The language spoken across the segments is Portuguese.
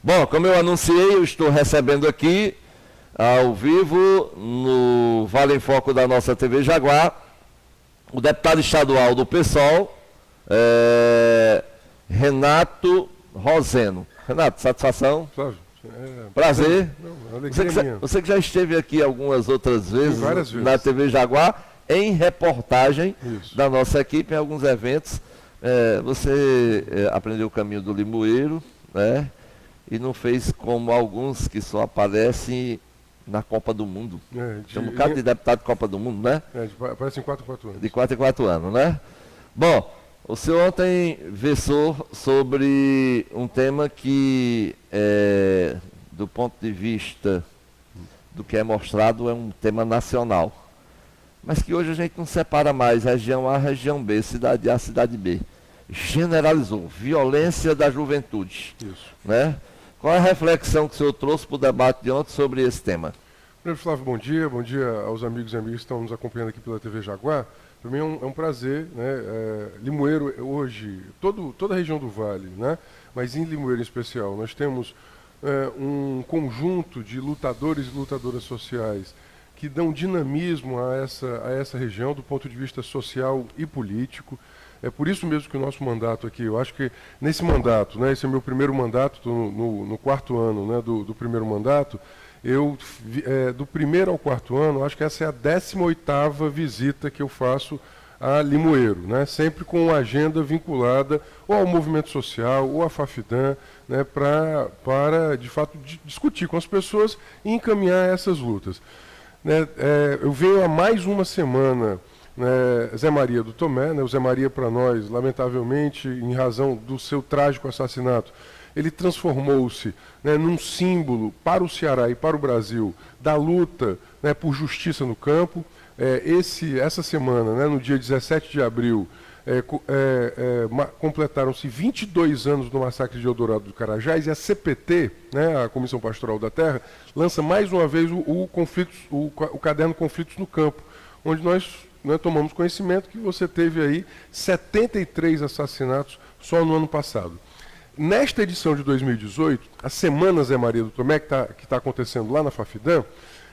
Bom, como eu anunciei, eu estou recebendo aqui, ao vivo, no Vale em Foco da nossa TV Jaguar, o deputado estadual do PSOL, Renato Roseno. Renato, satisfação? Flávio, prazer. Alegria Você que já esteve aqui algumas outras vezes, várias vezes na TV Jaguar, em reportagem Isso. da nossa equipe em alguns eventos. Você aprendeu o caminho do limoeiro, né? E não fez como alguns que só aparecem na Copa do Mundo. Tem um bocado de deputado de Copa do Mundo, né? Aparece em 4 em 4 anos. De 4 em 4 anos, né? Bom, o senhor ontem versou sobre um tema que, do ponto de vista do que é mostrado, é um tema nacional. Mas que hoje a gente não separa mais região A, região B, cidade A, cidade B. Generalizou, violência da juventude. Isso. Né? Qual é a reflexão que o senhor trouxe para o debate de ontem sobre esse tema? Primeiro, Flávio, bom dia aos amigos e amigas que estão nos acompanhando aqui pela TV Jaguar. Para mim é um prazer, né? Limoeiro hoje, toda a região do Vale, né? Mas em Limoeiro em especial, nós temos um conjunto de lutadores e lutadoras sociais que dão dinamismo a essa região do ponto de vista social e político. É por isso mesmo que o nosso mandato aqui, eu acho que nesse mandato, né, esse é o meu primeiro mandato, estou no 4º ano, né, do primeiro mandato, do primeiro ao 4º ano, acho que essa é a 18ª visita que eu faço a Limoeiro, né, sempre com uma agenda vinculada ou ao movimento social, ou à Fafidam, né, para, de fato, discutir com as pessoas e encaminhar essas lutas. Né, eu venho há mais uma semana, Zé Maria do Tomé, né, o Zé Maria para nós, lamentavelmente, em razão do seu trágico assassinato, ele transformou-se, né, num símbolo para o Ceará e para o Brasil da luta, né, por justiça no campo. Essa semana, né, no dia 17 de abril, completaram-se 22 anos do massacre de Eldorado do Carajás e a CPT, né, a Comissão Pastoral da Terra, lança mais uma vez o caderno Conflitos no Campo, onde nós tomamos conhecimento que você teve aí 73 assassinatos só no ano passado. Nesta edição de 2018, a Semana Zé Maria do Tomé, que está acontecendo lá na Fafidam,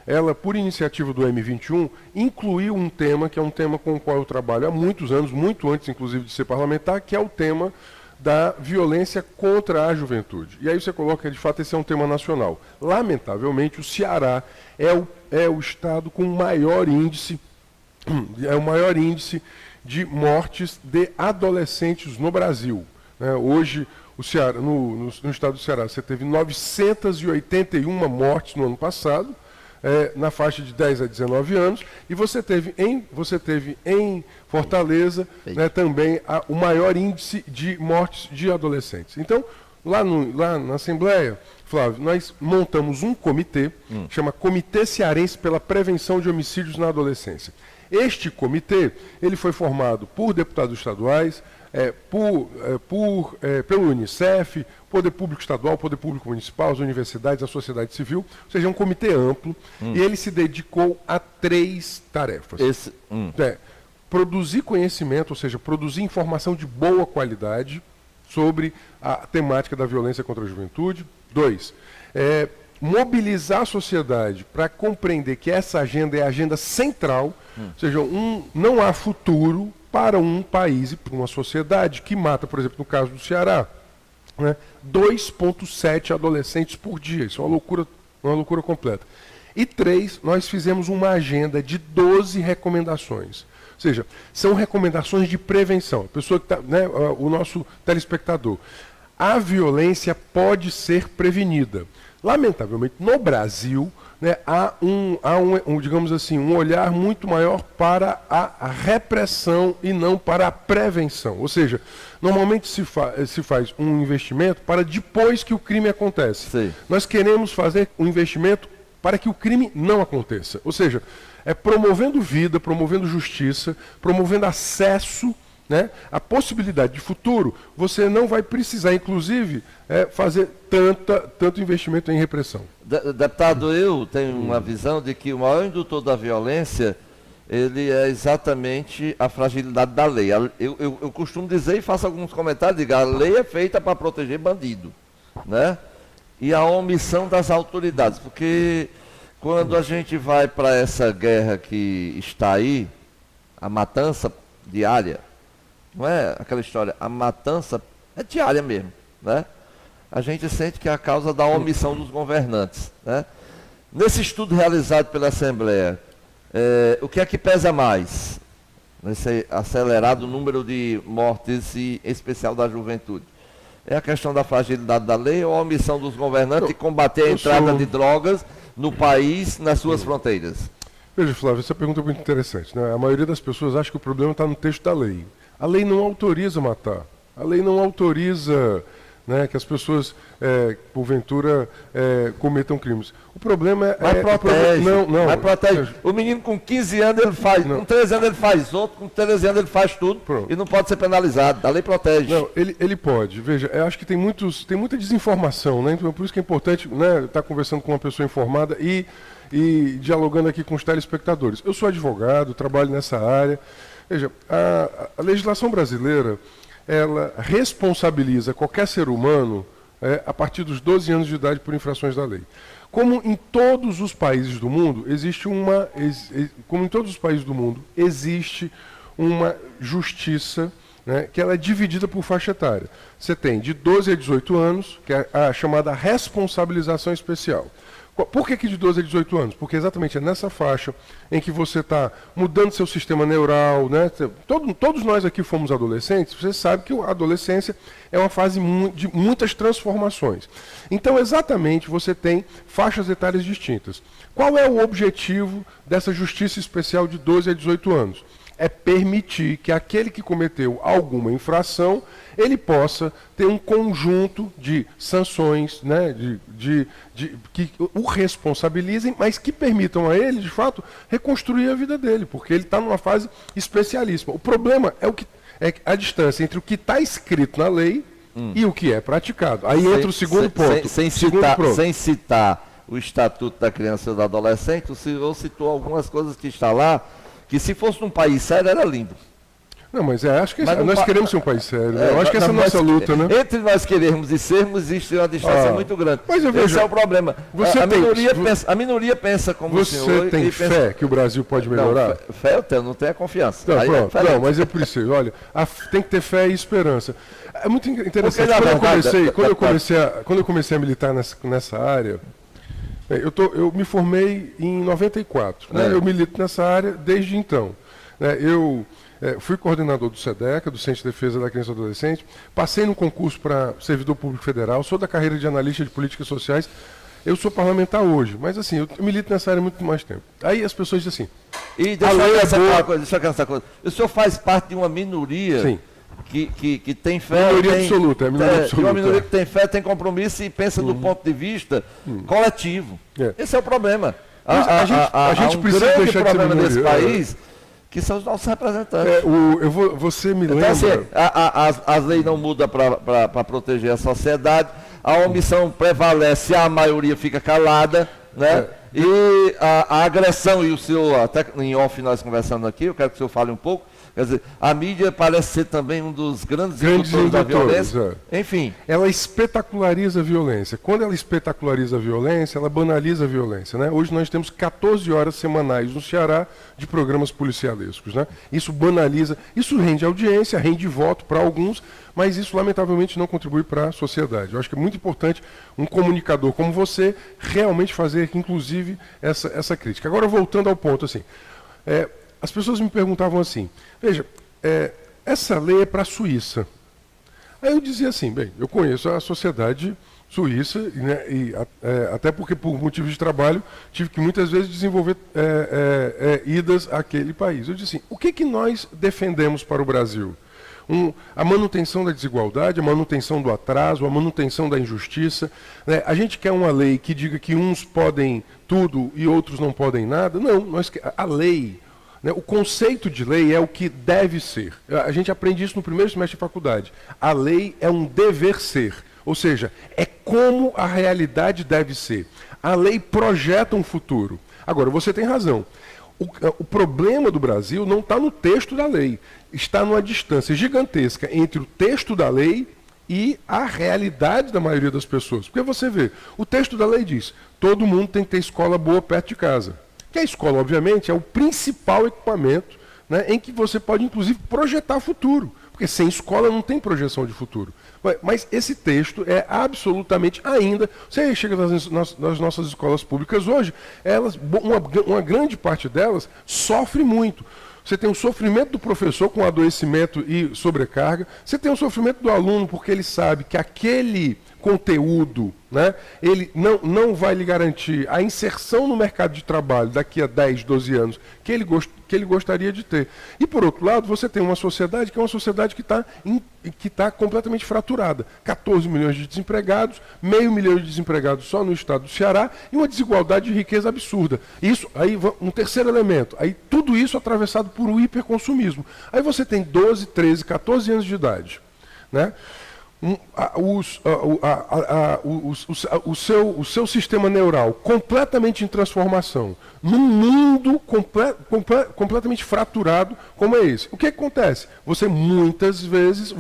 ela, por iniciativa do M21, incluiu um tema, que é um tema com o qual eu trabalho há muitos anos, muito antes, inclusive, de ser parlamentar, que é o tema da violência contra a juventude. E aí você coloca, de fato, esse é um tema nacional. Lamentavelmente, o Ceará é o estado com o maior índice de mortes de adolescentes no Brasil. Hoje, o Ceará, no estado do Ceará, você teve 981 mortes no ano passado, na faixa de 10 a 19 anos, e você teve em Fortaleza, né, também o maior índice de mortes de adolescentes. Então, lá na Assembleia, Flávio, nós montamos um comitê, chama Comitê Cearense pela Prevenção de Homicídios na Adolescência. Este comitê, ele foi formado por deputados estaduais, pelo Unicef, Poder Público Estadual, Poder Público Municipal, as universidades, a sociedade civil, ou seja, é um comitê amplo, e ele se dedicou a 3 tarefas. Produzir conhecimento, ou seja, produzir informação de boa qualidade sobre a temática da violência contra a juventude. 2, mobilizar a sociedade para compreender que essa agenda é a agenda central, ou seja, não há futuro para um país e para uma sociedade que mata, por exemplo, no caso do Ceará, né, 2,7 adolescentes por dia. Isso é uma loucura completa. E 3, nós fizemos uma agenda de 12 recomendações. Ou seja, são recomendações de prevenção. A pessoa que está, né, o nosso telespectador. A violência pode ser prevenida. Lamentavelmente, no Brasil, né, há digamos assim, um olhar muito maior para a repressão e não para a prevenção. Ou seja, normalmente se faz um investimento para depois que o crime acontece. Sim. Nós queremos fazer um investimento para que o crime não aconteça. Ou seja, promovendo vida, promovendo justiça, promovendo acesso, né, a possibilidade de futuro. Você não vai precisar, inclusive, fazer tanto investimento em repressão. Deputado, eu tenho uma visão de que o maior indutor da violência, ele é exatamente a fragilidade da lei. Eu costumo dizer e faço alguns comentários, digo, a lei é feita para proteger bandido, né? e a omissão das autoridades. Porque quando a gente vai para essa guerra que está aí, a matança diária, não é aquela história, a matança é diária mesmo, né? A gente sente que é a causa da omissão dos governantes, né? Nesse estudo realizado pela Assembleia, o que é que pesa mais nesse acelerado número de mortes, e em especial da juventude? É a questão da fragilidade da lei ou a omissão dos governantes de combater a entrada de drogas no país, nas suas fronteiras? Veja, Flávio, essa pergunta é muito interessante, né? A maioria das pessoas acha que o problema está no texto da lei. A lei não autoriza matar. A lei não autoriza, né, que as pessoas, porventura, cometam crimes. O problema Mas protege. Não. Mas protege. O menino com 15 anos ele faz, com 13 anos ele faz outro, com 13 anos ele faz tudo. Pronto. E não pode ser penalizado. A lei protege. Não, ele pode. Veja, eu acho que tem muita desinformação, né? Então, por isso que é importante, né, estar conversando com uma pessoa informada e dialogando aqui com os telespectadores. Eu sou advogado, trabalho nessa área. Veja, a legislação brasileira, ela responsabiliza qualquer ser humano a partir dos 12 anos de idade por infrações da lei. Como em todos os países do mundo, existe uma justiça, né, que ela é dividida por faixa etária. Você tem de 12 a 18 anos, que é a chamada responsabilização especial. Por que de 12 a 18 anos? Porque exatamente é nessa faixa em que você está mudando seu sistema neural, né? Todos nós aqui fomos adolescentes, você sabe que a adolescência é uma fase de muitas transformações. Então, exatamente, você tem faixas etárias distintas. Qual é o objetivo dessa justiça especial de 12 a 18 anos? É permitir que aquele que cometeu alguma infração, ele possa ter um conjunto de sanções, né, que o responsabilizem, mas que permitam a ele, de fato, reconstruir a vida dele, porque ele está numa fase especialíssima. O problema é a distância entre o que está escrito na lei e o que é praticado. Aí entra o segundo ponto. Sem citar o Estatuto da Criança e do Adolescente, o senhor citou algumas coisas que está lá, que se fosse num país sério era lindo. Não, mas acho que nós queremos ser um país sério. Né? Eu acho que essa é a nossa luta, né? Entre nós querermos e sermos, existe uma distância muito grande. Mas eu vejo, esse é o problema. A minoria pensa como o senhor. Você tem fé que o Brasil pode melhorar? Não, fé eu tenho, não tenho a confiança. Não, não, mas é por isso. Olha, tem que ter fé e esperança. É muito interessante. Quando eu comecei a militar nessa área, eu me formei em 94. Né? Eu milito nessa área desde então. Eu fui coordenador do SEDECA, do Centro de Defesa da Criança e do Adolescente, passei no concurso para servidor público federal, sou da carreira de analista de políticas sociais, eu sou parlamentar hoje, mas assim, eu milito nessa área há muito mais tempo. Aí as pessoas dizem assim... E deixa eu essa coisa. O senhor faz parte de uma minoria... Sim. Que tem fé, minoria absoluta, uma minoria que tem fé, tem compromisso e pensa do ponto de vista coletivo. Esse é o problema. A gente precisa deixar de ser minoria desse país, que são os nossos representantes. Você me lembra... Então, assim, as leis não mudam para proteger a sociedade, a omissão prevalece, a maioria fica calada, né? E a agressão, e o senhor, até em off nós conversando aqui, eu quero que o senhor fale um pouco. Quer dizer, a mídia parece ser também um dos grandes indutores da violência. Enfim. Ela espetaculariza a violência. Quando ela espetaculariza a violência, ela banaliza a violência. Né? Hoje nós temos 14 horas semanais no Ceará de programas policialescos. Né? Isso banaliza, isso rende audiência, rende voto para alguns, mas isso lamentavelmente não contribui para a sociedade. Eu acho que é muito importante um comunicador como você realmente fazer, inclusive, essa crítica. Agora, voltando ao ponto, assim... as pessoas me perguntavam assim, veja, essa lei é para a Suíça. Aí eu dizia assim, bem, eu conheço a sociedade suíça, né, até porque por motivos de trabalho tive que muitas vezes desenvolver idas àquele país. Eu disse assim, o que nós defendemos para o Brasil? A manutenção da desigualdade, a manutenção do atraso, a manutenção da injustiça. Né? A gente quer uma lei que diga que uns podem tudo e outros não podem nada? Não, a lei... O conceito de lei é o que deve ser. A gente aprende isso no primeiro semestre de faculdade. A lei é um dever ser, ou seja, é como a realidade deve ser. A lei projeta um futuro. Agora, você tem razão. O problema do Brasil não está no texto da lei, está numa distância gigantesca entre o texto da lei e a realidade da maioria das pessoas. Porque você vê, o texto da lei diz, todo mundo tem que ter escola boa perto de casa. Que a escola, obviamente, é o principal equipamento, né, em que você pode, inclusive, projetar futuro. Porque sem escola não tem projeção de futuro. Mas esse texto é absolutamente ainda... Você chega nas nossas escolas públicas hoje, uma grande parte delas sofre muito. Você tem o sofrimento do professor com adoecimento e sobrecarga. Você tem o sofrimento do aluno porque ele sabe que aquele conteúdo, né, ele não vai lhe garantir a inserção no mercado de trabalho daqui a 10, 12 anos que ele gostaria de ter. E, por outro lado, você tem uma sociedade que é uma sociedade que está completamente fraturada. 14 milhões de desempregados, meio milhão de desempregados só no estado do Ceará e uma desigualdade de riqueza absurda. Isso, aí um terceiro elemento, aí tudo isso atravessado por um hiperconsumismo. Aí você tem 12, 13, 14 anos de idade, né? O seu sistema neural completamente em transformação, num mundo completamente fraturado como é esse. O que acontece? Você muitas vezes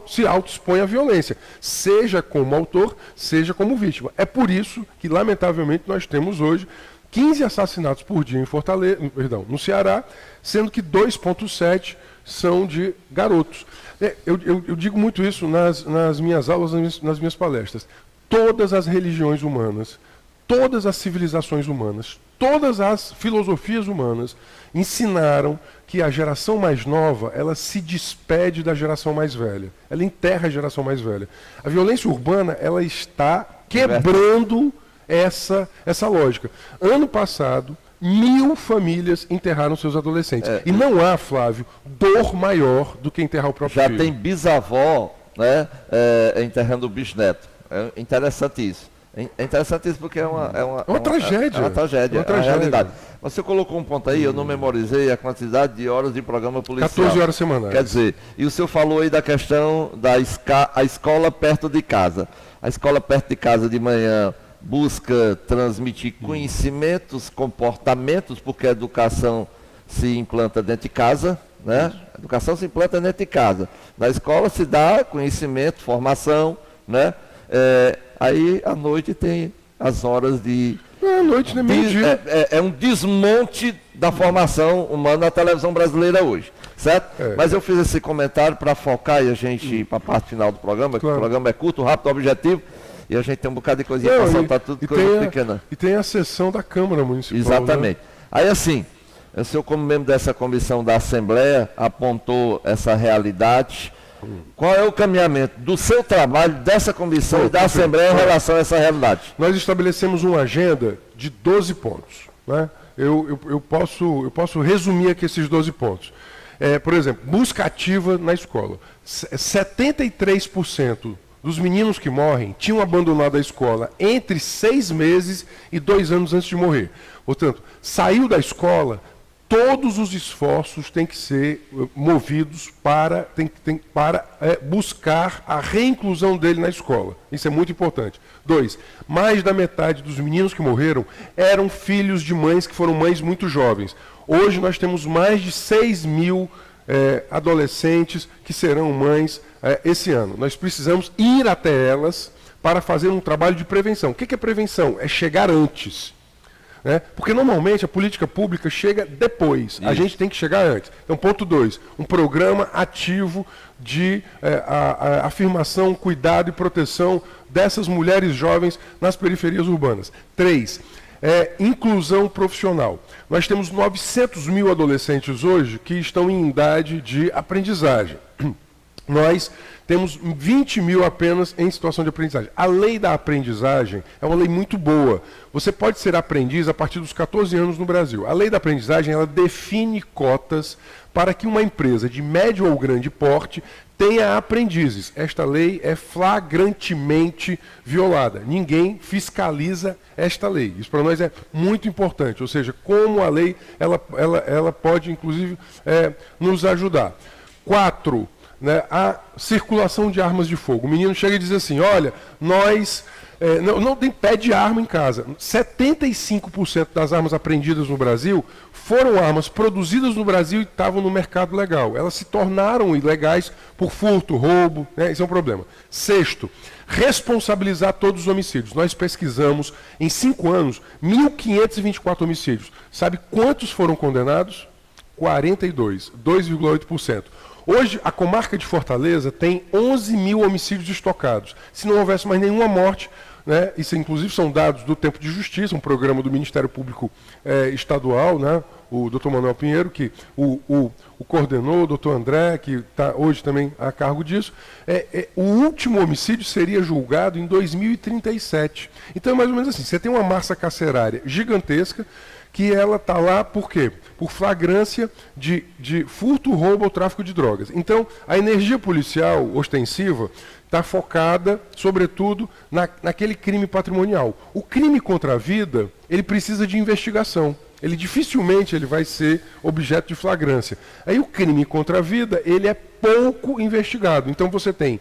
se auto-expõe à violência, seja como autor, seja como vítima. É por isso que, lamentavelmente, nós temos hoje 15 assassinatos por dia em Fortaleza, no Ceará, sendo que 2,7 são de garotos. Eu digo muito isso nas minhas aulas, nas minhas palestras. Todas as religiões humanas, todas as civilizações humanas, todas as filosofias humanas ensinaram que a geração mais nova, ela se despede da geração mais velha. Ela enterra a geração mais velha. A violência urbana, ela está quebrando essa lógica. Ano passado, 1.000 famílias enterraram seus adolescentes. E não há, Flávio, dor maior do que enterrar o próprio filho. Já tem bisavó, né, enterrando o bisneto. É interessante isso. É interessante isso porque é uma tragédia. É uma tragédia, uma tragédia. É a realidade. Você colocou um ponto aí, eu não memorizei a quantidade de horas de programa policial. 14 horas semanais. Quer dizer, e o senhor falou aí da questão da escola perto de casa. A escola perto de casa de manhã busca transmitir conhecimentos, comportamentos, porque a educação se implanta dentro de casa, né? A educação se implanta dentro de casa. Na escola se dá conhecimento, formação, né? Aí à noite tem as horas de... À noite, né? Meio-dia. É um desmonte da formação humana na televisão brasileira hoje, certo? Mas eu fiz esse comentário para focar e a gente ir para a parte final do programa, que o programa é curto, rápido, objetivo. E a gente tem um bocado de coisinha para soltar tudo, coisa pequena. E tem a sessão da Câmara Municipal. Exatamente. Né? Aí assim, o senhor como membro dessa comissão da Assembleia apontou essa realidade. Qual é o caminhamento do seu trabalho, dessa comissão e da Assembleia em relação a essa realidade? Nós estabelecemos uma agenda de 12 pontos. Né? Eu posso resumir aqui esses 12 pontos. Por exemplo, busca ativa na escola. 73% dos meninos que morrem tinham abandonado a escola entre 6 meses e 2 anos antes de morrer. Portanto, saiu da escola, todos os esforços têm que ser movidos para buscar a reinclusão dele na escola. Isso é muito importante. 2, mais da metade dos meninos que morreram eram filhos de mães que foram mães muito jovens. Hoje nós temos mais de 6.000 adolescentes que serão mães esse ano. Nós precisamos ir até elas para fazer um trabalho de prevenção. O que é prevenção? É chegar antes. Né? Porque normalmente a política pública chega depois. Isso. A gente tem que chegar antes. Então, ponto 2, um programa ativo de afirmação, cuidado e proteção dessas mulheres jovens nas periferias urbanas. 3, inclusão profissional. Nós temos 900.000 adolescentes hoje que estão em idade de aprendizagem. Nós temos 20.000 apenas em situação de aprendizagem. A lei da aprendizagem é uma lei muito boa. Você pode ser aprendiz a partir dos 14 anos no Brasil. A lei da aprendizagem, ela define cotas para que uma empresa de médio ou grande porte tenha aprendizes. Esta lei é flagrantemente violada. Ninguém fiscaliza esta lei. Isso para nós é muito importante. Ou seja, como a lei ela pode, inclusive, nos ajudar. 4, né, a circulação de armas de fogo. O menino chega e diz assim, olha, nós não tem pé de arma em casa. 75% das armas apreendidas no Brasil foram armas produzidas no Brasil e estavam no mercado legal. Elas se tornaram ilegais por furto, roubo, né? Isso é um problema. Sexto, responsabilizar todos os homicídios. Nós pesquisamos, em 5 anos, 1.524 homicídios. Sabe quantos foram condenados? 42, 2,8%. Hoje, a comarca de Fortaleza tem 11 mil homicídios estocados. Se não houvesse mais nenhuma morte, né, isso inclusive são dados do Tempo de Justiça, um programa do Ministério Público Estadual, né, o Dr. Manuel Pinheiro, que o coordenou, o Dr. André, que está hoje também a cargo disso. O último homicídio seria julgado em 2037. Então é mais ou menos assim, você tem uma massa carcerária gigantesca, que ela está lá por quê? Por flagrância de furto, roubo ou tráfico de drogas. Então, a energia policial ostensiva está focada, sobretudo, naquele crime patrimonial. O crime contra a vida, ele precisa de investigação. Ele dificilmente vai ser objeto de flagrância. Aí o crime contra a vida, ele é pouco investigado. Então você tem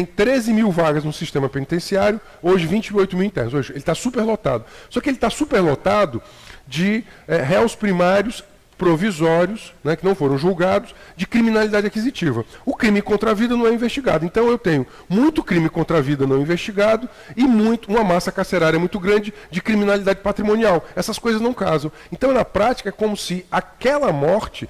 13 mil vagas no sistema penitenciário, hoje 28 mil internos. Hoje ele está superlotado. Só que ele está superlotado de réus primários provisórios, né, que não foram julgados, de criminalidade aquisitiva. O crime contra a vida não é investigado. Então eu tenho muito crime contra a vida não investigado e uma massa carcerária muito grande de criminalidade patrimonial. Essas coisas não casam. Então, na prática, é como se aquela morte...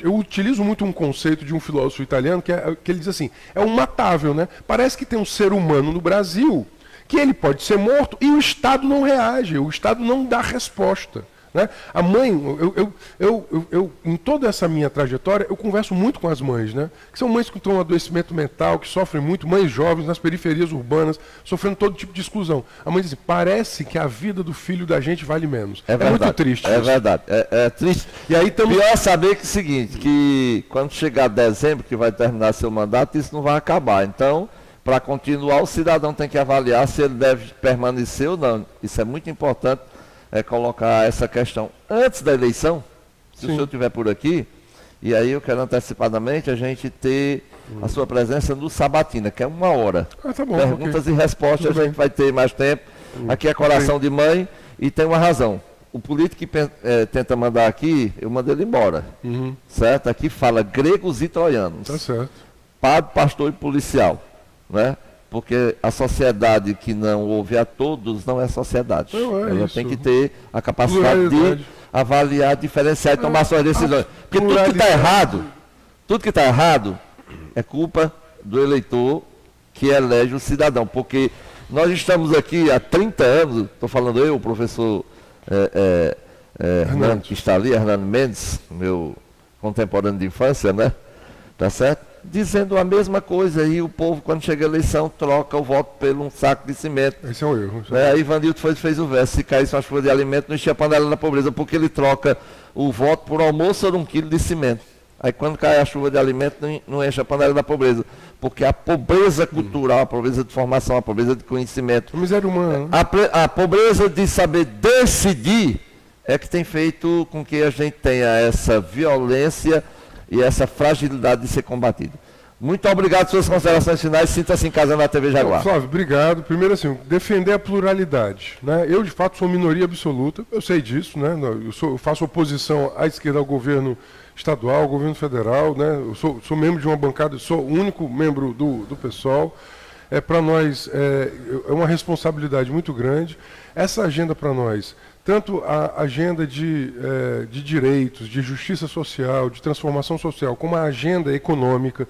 eu utilizo muito um conceito de um filósofo italiano que ele diz assim, é um matável, né? Parece que tem um ser humano no Brasil que ele pode ser morto e o Estado não reage, o Estado não dá resposta. Né? A mãe, em toda essa minha trajetória, eu converso muito com as mães, né? Que são mães que estão em adoecimento mental, que sofrem muito, mães jovens nas periferias urbanas, sofrendo todo tipo de exclusão. A mãe diz assim, parece que a vida do filho da gente vale menos. É muito triste. É verdade, é triste. E aí pior saber que é o seguinte, que quando chegar dezembro, que vai terminar seu mandato, isso não vai acabar. Então, para continuar, o cidadão tem que avaliar se ele deve permanecer ou não. Isso é muito importante. Colocar essa questão antes da eleição, se o senhor estiver por aqui, e aí eu quero antecipadamente a gente ter a sua presença no Sabatina, que é 1 hora. Tá bom, perguntas e respostas, a gente vai ter mais tempo. Aqui é coração de mãe e tem uma razão. O político que tenta mandar aqui, eu mando ele embora. Certo? Aqui fala gregos e troianos. Tá certo. Padre, pastor e policial. Né? Porque a sociedade que não ouve a todos não é sociedade. Ela isso. tem que ter a capacidade de avaliar, diferenciar e tomar suas decisões. Porque tudo que está errado é culpa do eleitor que elege o cidadão. Porque nós estamos aqui há 30 anos, estou falando eu, o professor Hernando, que está ali, Hernando Mendes, meu contemporâneo de infância, né? Tá certo? Dizendo a mesma coisa, e o povo, quando chega a eleição, troca o voto por um saco de cimento. Esse é um erro. Aí Ivanildo fez o verso, se caísse uma chuva de alimento, não enchia a panela da pobreza, porque ele troca o voto por almoço ou 1 quilo de cimento. Aí quando cai a chuva de alimento, não enche a panela da pobreza, porque a pobreza cultural, a pobreza de formação, a pobreza de conhecimento, a miséria humana, a pobreza de saber decidir, é que tem feito com que a gente tenha essa violência e essa fragilidade de ser combatido. Muito obrigado por suas considerações finais. Sinta-se em casa na TV Jaguar. Flávio, obrigado. Primeiro, assim, defender a pluralidade. Né? Eu, de fato, sou minoria absoluta. Eu sei disso. Né? Eu faço oposição à esquerda ao governo estadual, ao governo federal. Né? Eu sou membro de uma bancada, sou o único membro do PSOL. Para nós, é uma responsabilidade muito grande. Essa agenda para nós, tanto a agenda de direitos, de justiça social, de transformação social, como a agenda econômica,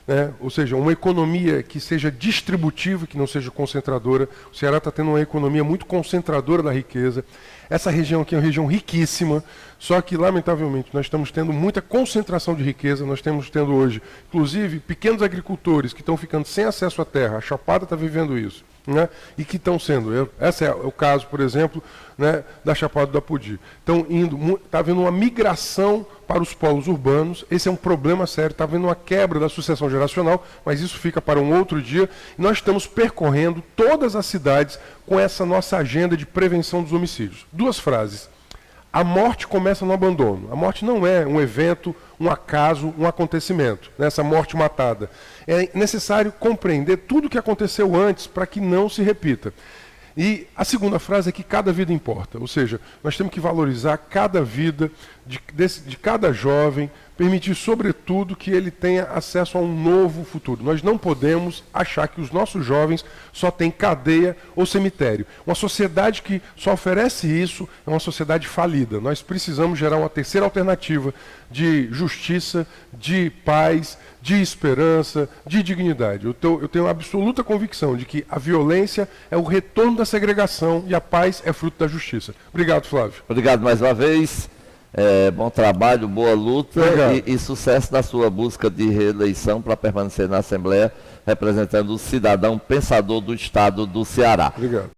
né? Ou seja, uma economia que seja distributiva, que não seja concentradora. O Ceará está tendo uma economia muito concentradora da riqueza. Essa região aqui é uma região riquíssima, só que, lamentavelmente, nós estamos tendo muita concentração de riqueza. Nós estamos tendo hoje, inclusive, pequenos agricultores que estão ficando sem acesso à terra. A Chapada está vivendo isso. Né? E que estão sendo, esse é o caso, por exemplo, né, da Chapada do Apodi. Está havendo uma migração para os polos urbanos, esse é um problema sério, está havendo uma quebra da sucessão geracional, mas isso fica para um outro dia. E nós estamos percorrendo todas as cidades com essa nossa agenda de prevenção dos homicídios. 2 frases. A morte começa no abandono. A morte não é um evento, um acaso, um acontecimento, né? Essa morte matada. É necessário compreender tudo o que aconteceu antes para que não se repita. E a segunda frase é que cada vida importa, ou seja, nós temos que valorizar cada vida de cada jovem, permitir, sobretudo, que ele tenha acesso a um novo futuro. Nós não podemos achar que os nossos jovens só têm cadeia ou cemitério. Uma sociedade que só oferece isso é uma sociedade falida. Nós precisamos gerar uma terceira alternativa de justiça, de paz, de esperança, de dignidade. Eu tenho absoluta convicção de que a violência é o retorno da segregação e a paz é fruto da justiça. Obrigado, Flávio. Obrigado mais uma vez. Bom trabalho, boa luta e sucesso na sua busca de reeleição para permanecer na Assembleia, representando o cidadão pensador do Estado do Ceará. Obrigado.